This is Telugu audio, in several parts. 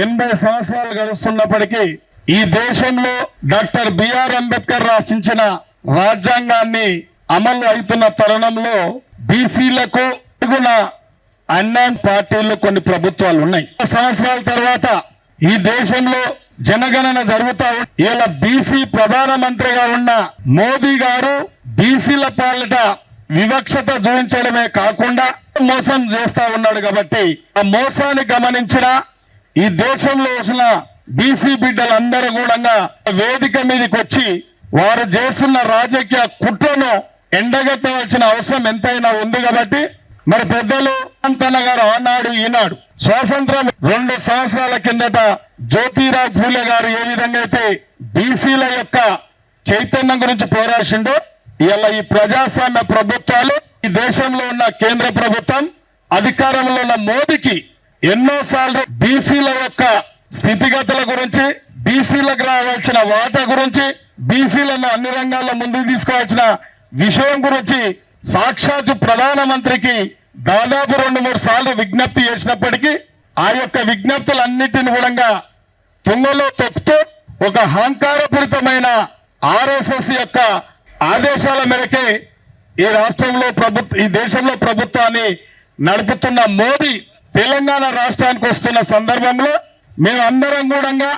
80 సంవత్సరాలు గడుస్తున్నప్పటికీ ఈ దేశంలో డాక్టర్ బిఆర్ అంబేద్కర్ రచించిన రాజ్యాంగాన్ని అమలు అవుతున్న తరుణంలో బీసీలకు అన్ని పార్టీలు కొన్ని ప్రభుత్వాలు ఉన్నాయి. సంవత్సరాల తర్వాత ఈ దేశంలో జనగణన జరుగుతా ఇలా బీసీ ప్రధానమంత్రిగా ఉన్న మోదీ గారు బీసీల పాలిట వివక్షత చూపించడమే కాకుండా మోసం చేస్తా ఉన్నాడు. కాబట్టి ఆ మోసాన్ని గమనించిన ఈ దేశంలో వచ్చిన బీసీ బిడ్డలందరూ కూడా వేదిక మీదకి వచ్చి వారు చేస్తున్న రాజకీయ కుట్రను ఎండగట్టవలసిన అవసరం ఎంతైనా ఉంది. కాబట్టి మరి పెద్దలు అంతన్న గారు ఆనాడు ఈనాడు స్వాతంత్రం 2 సంవత్సరాల కిందట జ్యోతిరావు ఫూలే గారు ఏ విధంగా అయితే బీసీల యొక్క చైతన్యం గురించి పోరాడిండో ఇలా ఈ ప్రజాస్వామ్య ప్రభుత్వాలు ఈ దేశంలో ఉన్న కేంద్ర ప్రభుత్వం అధికారంలో ఉన్న మోదీకి ఎన్నోసార్లు బీసీల యొక్క స్థితిగతుల గురించి, బీసీలకు రావాల్సిన వాటా గురించి, బీసీలను అన్ని రంగాల్లో ముందుకు తీసుకోవాల్సిన విషయం గురించి సాక్షాత్తు ప్రధానమంత్రికి దాదాపు 2-3 సార్లు విజ్ఞప్తి చేసినప్పటికీ ఆ యొక్క విజ్ఞప్తులన్నిటిని కూడా తుంగలో తొక్కుతూ ఒక అహంకారపూరితమైన ఆర్ఎస్ఎస్ యొక్క ఆదేశాల మేరకే ఈ రాష్ట్రంలో ఈ దేశంలో ప్రభుత్వాన్ని నడుపుతున్న మోదీ తెలంగాణ రాష్ట్రానికి వస్తున్న సందర్భంలో మేమందరం కూడా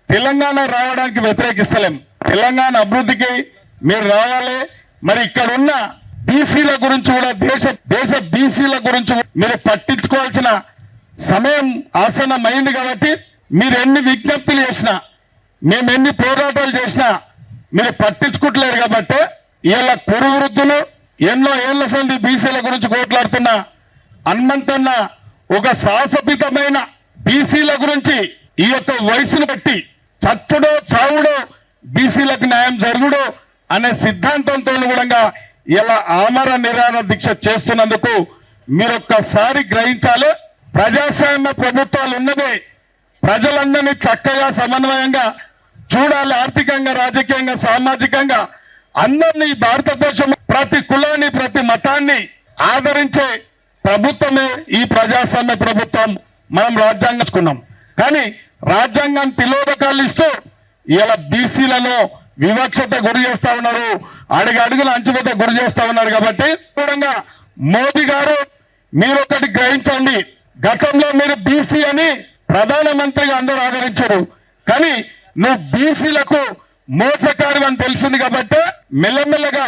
తెలంగాణ రావడానికి వ్యతిరేకిస్తలేం. తెలంగాణ అభివృద్ధికి మీరు రావాలి. మరి ఇక్కడ ఉన్న బీసీల గురించి కూడా దేశ బీసీల గురించి మీరు పట్టించుకోవాల్సిన సమయం ఆసన్నమైంది. కాబట్టి మీరు ఎన్ని విజ్ఞప్తులు చేసినా, మేము ఎన్ని పోరాటాలు చేసినా మీరు పట్టించుకుంటలేరు. కాబట్టి ఇలా కురు వృద్ధులు ఎన్నో ఏళ్ల సంది బీసీల గురించి కోట్లాడుతున్న హనుమంతన్న ఒక సాహసోపేతమైన బీసీల గురించి ఈ యొక్క వయసును బట్టి చచ్చుడో చావుడో బీసీలకు న్యాయం జరుగుడో అనే సిద్ధాంతంతో కూడా ఇలా ఆమర నిరాహార దీక్ష చేస్తున్నందుకు మీరొక్కసారి గ్రహించాలి. ప్రజాస్వామ్య ప్రభుత్వాలు ఉన్నదే ప్రజలందరినీ చక్కగా సమన్వయంగా చూడాలి. ఆర్థికంగా, రాజకీయంగా, సామాజికంగా అందరినీ భారతదేశం ప్రతి కులాన్ని, ప్రతి మతాన్ని ఆదరించే ప్రభుత్వమే ఈ ప్రజాస్వామ్య ప్రభుత్వం. మనం రాజ్యాంగం కానీ రాజ్యాంగాన్ని తిలోదకాలు ఇస్తూ ఇలా బీసీలలో వివక్షత గురి చేస్తా ఉన్నారు, అడుగుల అంచువేత గురి చేస్తా ఉన్నారు. కాబట్టి మోదీ గారు మీరు ఒకటి గ్రహించండి. గతంలో మీరు బీసీ అని ప్రధానమంత్రిగా అందరూ ఆదరించారు. కానీ నువ్వు బీసీలకు మోసకారి అని తెలిసింది. కాబట్టి మెల్లమెల్లగా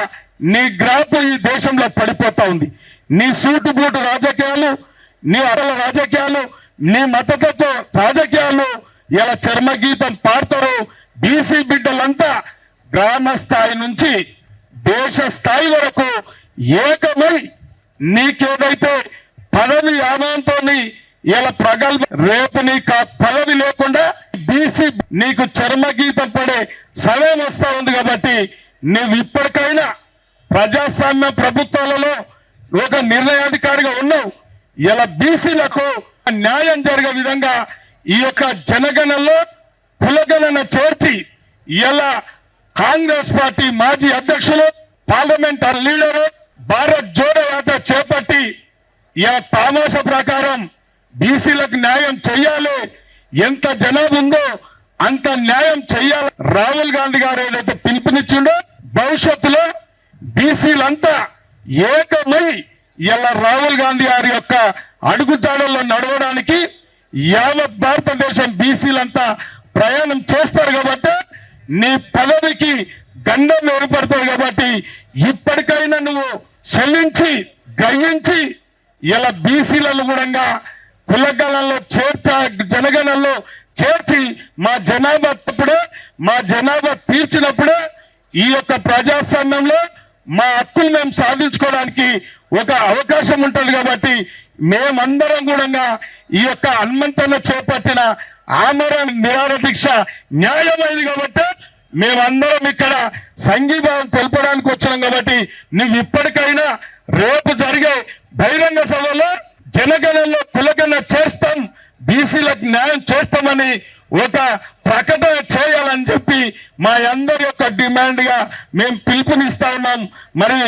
నీ గ్రాఫ్ ఈ దేశంలో పడిపోతా ఉంది. నీ సూటు బూటు రాజకీయాలు, నీ అడల రాజకీయాలు, నీ మతతత్వ రాజకీయాలు ఇలా చర్మగీతం పాడతారు. బీసీ బిడ్డలంతా గ్రామ స్థాయి నుంచి దేశ స్థాయి వరకు ఏకమై నీకేదైతే పదవి యామంతో ఇలా ప్రగల్భ రేపు నీకు ఆ పదవి లేకుండా బీసీ నీకు చర్మగీతం పడే సమయం వస్తా ఉంది. కాబట్టి నువ్వు ఇప్పటికైనా ప్రజాస్వామ్య ప్రభుత్వాలలో ఒక నిర్ణయాధికారిగా ఉన్నావు. ఇలా బీసీలకు న్యాయం జరిగే విధంగా ఈ యొక్క జనగణనలో కులగణన చేర్చి ఇలా కాంగ్రెస్ పార్టీ మాజీ అధ్యక్షులు, పార్లమెంట్ లీడరు భారత్ జోడో యాత్ర చేపట్టి ఇలా తామాషా ప్రకారం బీసీలకు న్యాయం చెయ్యాలి. ఎంత జనాభా ఉందో అంత న్యాయం చెయ్యాలి. రాహుల్ గాంధీ గారు ఏదైతే పిలుపునిచ్చిండో భవిష్యత్తులో బీసీలంతా ఏకమై ఇలా రాహుల్ గాంధీ గారి యొక్క అడుగుజాడల్లో నడవడానికి యావత్ భారతదేశం బీసీలంతా ప్రయాణం చేస్తారు. కాబట్టి నీ పదవికి గండం ఏర్పడుతుంది. కాబట్టి ఇప్పటికైనా నువ్వు చెల్లించి గ్రహించి ఇలా బీసీలను కూడా కులగణంలో జనగణంలో చేర్చి మా జనాభా తీర్చినప్పుడే ఈ యొక్క ప్రజాస్వామ్యంలో మా హక్కులు మేము సాధించుకోవడానికి ఒక అవకాశం ఉంటుంది. కాబట్టి మేమందరం కూడా ఈ యొక్క హనుమంతన్న చేపట్టిన ఆమర నిరాహార దీక్ష న్యాయమైంది. కాబట్టి మేమందరం ఇక్కడ సంఘీభావం తెలపడానికి వచ్చాం. కాబట్టి నువ్వు ఇప్పటికైనా రేపు జరిగే బహిరంగ సభలో జనగణనలో కులగణన చేస్తాం, బీసీలకు న్యాయం చేస్తామని ఒక ప్రకటన చేయాలని చెప్పి మా అందరి యొక్క డిమాండ్ గా మేము పిలుపునిస్తా ఉన్నాం. మరి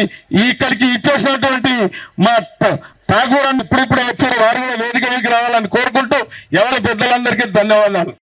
ఇక్కడికి ఇచ్చేసినటువంటి మా ఠాగూర్ అని ఇప్పుడిప్పుడే వచ్చారు, వారు కూడా వేదిక మీదకి రావాలని కోరుకుంటూ ఎవరి పెద్దలందరికీ ధన్యవాదాలు.